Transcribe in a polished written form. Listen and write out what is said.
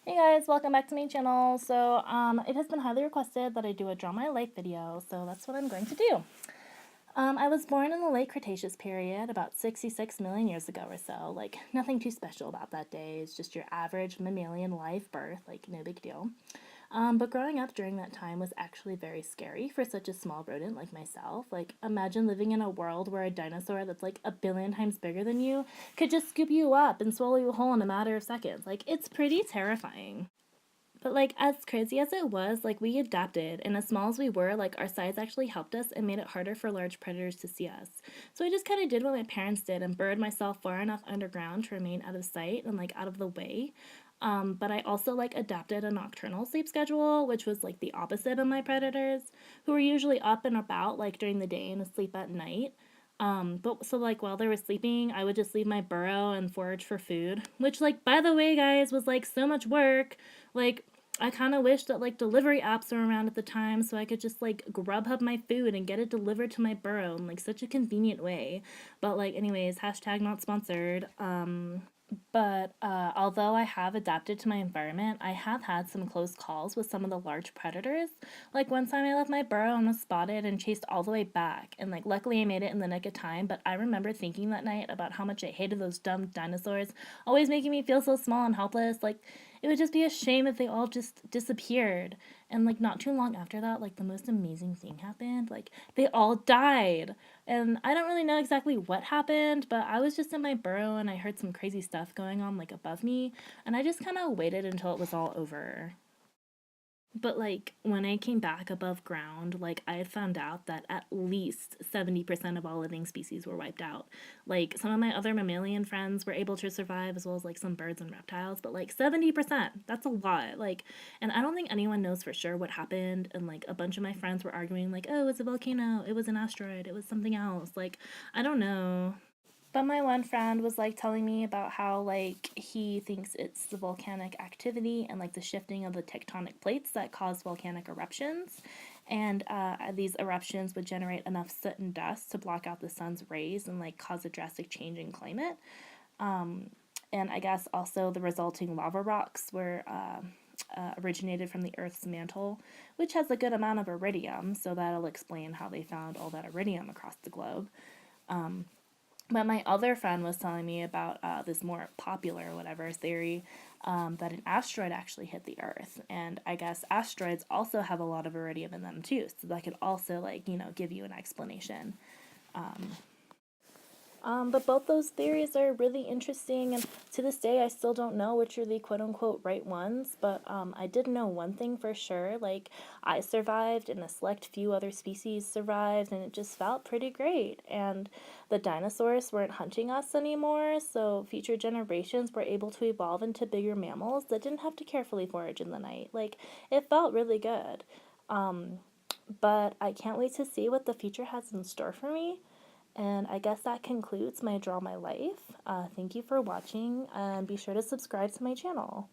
Hey guys, welcome back to my channel. So, it has been highly requested that I do a Draw My Life video, so that's what I'm going to do. I was born in the late Cretaceous period, about 66 million years ago or so. Like, nothing too special about that day. It's just your average mammalian live birth, like, no big deal. But growing up during that time was actually very scary for such a small rodent like myself. Like, imagine living in a world where a dinosaur that's like a billion times bigger than you could just scoop you up and swallow you whole in a matter of seconds. Like, it's pretty terrifying. But like as crazy as it was, like we adapted, and as small as we were, like our size actually helped us and made it harder for large predators to see us. So I just kind of did what my parents did and burrowed myself far enough underground to remain out of sight and like out of the way. But I also like adapted a nocturnal sleep schedule, which was like the opposite of my predators, who were usually up and about like during the day and asleep at night. But so like while they were sleeping, I would just leave my burrow and forage for food, which like by the way, guys, was like so much work. Like I kind of wish that like delivery apps were around at the time so I could just like Grubhub my food and get it delivered to my burrow in like such a convenient way. But like anyways, hashtag not sponsored. But although I have adapted to my environment, I have had some close calls with some of the large predators. Like one time I left my burrow and was spotted and chased all the way back. And like luckily I made it in the nick of time, but I remember thinking that night about how much I hated those dumb dinosaurs, always making me feel so small and helpless. Like it would just be a shame if they all just disappeared. And like not too long after that, like the most amazing thing happened. Like they all died. And I don't really know exactly what happened, but I was just in my burrow and I heard some crazy stuff going on like above me, and I just kind of waited until it was all over. But like when I came back above ground, like I had found out that at least 70% of all living species were wiped out. Like some of my other mammalian friends were able to survive as well as like some birds and reptiles, but like 70%, that's a lot. Like and I don't think anyone knows for sure what happened, and like a bunch of my friends were arguing like, "Oh, it's a volcano, it was an asteroid, it was something else." Like I don't know. But my one friend was like telling me about how like he thinks it's the volcanic activity and like the shifting of the tectonic plates that cause volcanic eruptions. And these eruptions would generate enough soot and dust to block out the sun's rays and like cause a drastic change in climate. And I guess also the resulting lava rocks were originated from the Earth's mantle, which has a good amount of iridium, so that'll explain how they found all that iridium across the globe. But my other friend was telling me about this more popular, whatever, theory that an asteroid actually hit the Earth. And I guess asteroids also have a lot of iridium in them too. So that could also, like, give you an explanation. But both those theories are really interesting, and to this day, I still don't know which are the quote unquote right ones. But I did know one thing for sure, like, I survived, and a select few other species survived, and it just felt pretty great. And the dinosaurs weren't hunting us anymore, so future generations were able to evolve into bigger mammals that didn't have to carefully forage in the night. Like, it felt really good. But I can't wait to see what the future has in store for me. And I guess that concludes my Draw My Life. Thank you for watching, and be sure to subscribe to my channel.